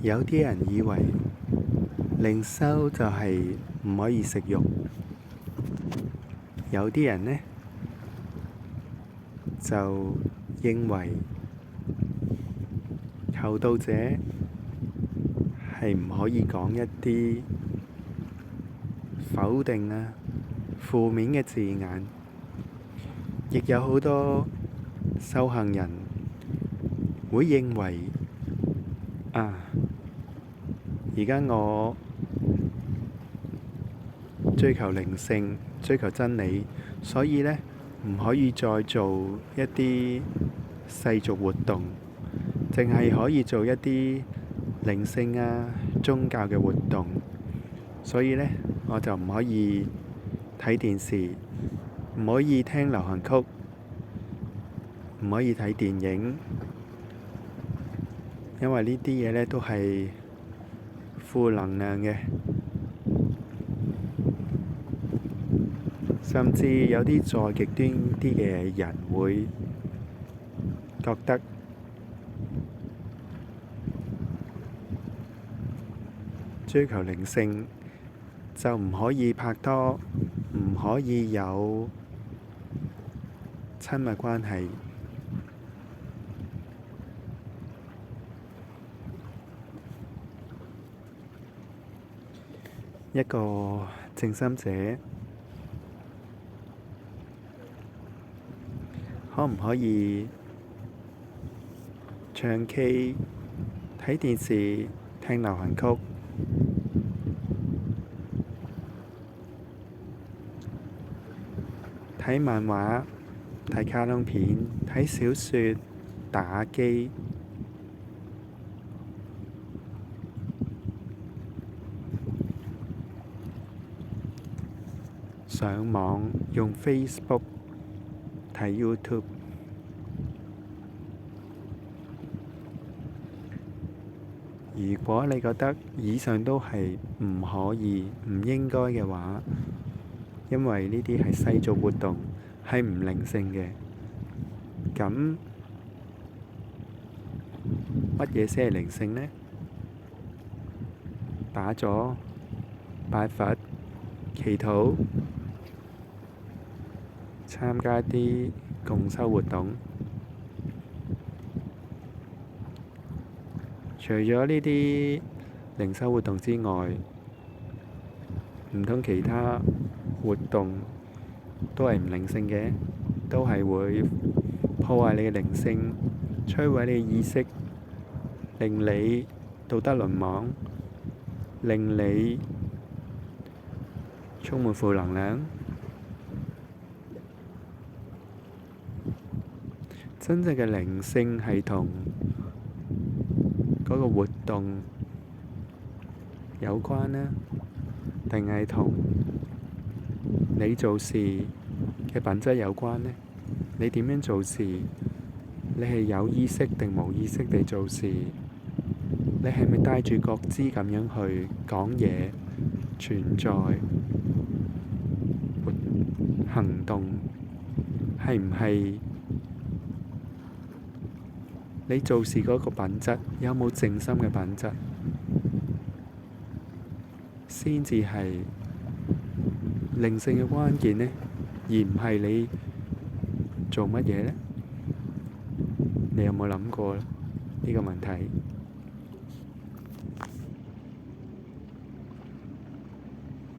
有啲人以為靈修就係唔可以食肉，有啲人呢就認為求道者係唔可以講一啲否定啊、負面嘅字眼，亦有好多修行人會認為而家我追求靈性、追求真理，所以呢唔可以再做一啲世俗活動，淨係可以做一啲靈性啊、宗教嘅活動。所以呢，我就唔可以睇電視，唔可以聽流行曲，唔可以睇電影，因為呢啲嘢呢都係負能量嘅。甚至有啲再極端啲嘅人會覺得追求靈性就唔可以拍拖，唔可以有親密關係。一個靜心者可唔可以唱 K、睇電視、聽流行曲、睇漫畫、睇卡通片、睇小說、打機、上網用 Facebook、睇 YouTube？如果你覺得以上都係唔可以、唔應該嘅話，因為呢啲係世俗活動，係唔靈性嘅，咁乜嘢先係靈性呢？打坐、拜佛、祈禱、參加啲共修活動。除咗呢啲靈修活動之外，唔通其他活動都係唔靈性嘅，都係會破壞你嘅靈性，摧毀你嘅意識，令你道德淪亡，令你充滿負能量。真正嘅靈性係同嗰個活動有關呢，定係同你做事嘅品質有關呢？你點樣做事？你係有意識定冇意識地做事？你係咪帶住覺知咁樣去講嘢、存在、行動？係唔係你做事嗰個品質有冇靜心嘅品質，先至係靈性嘅關鍵呢？而唔係你做乜嘢呢？你有冇諗過呢個問題？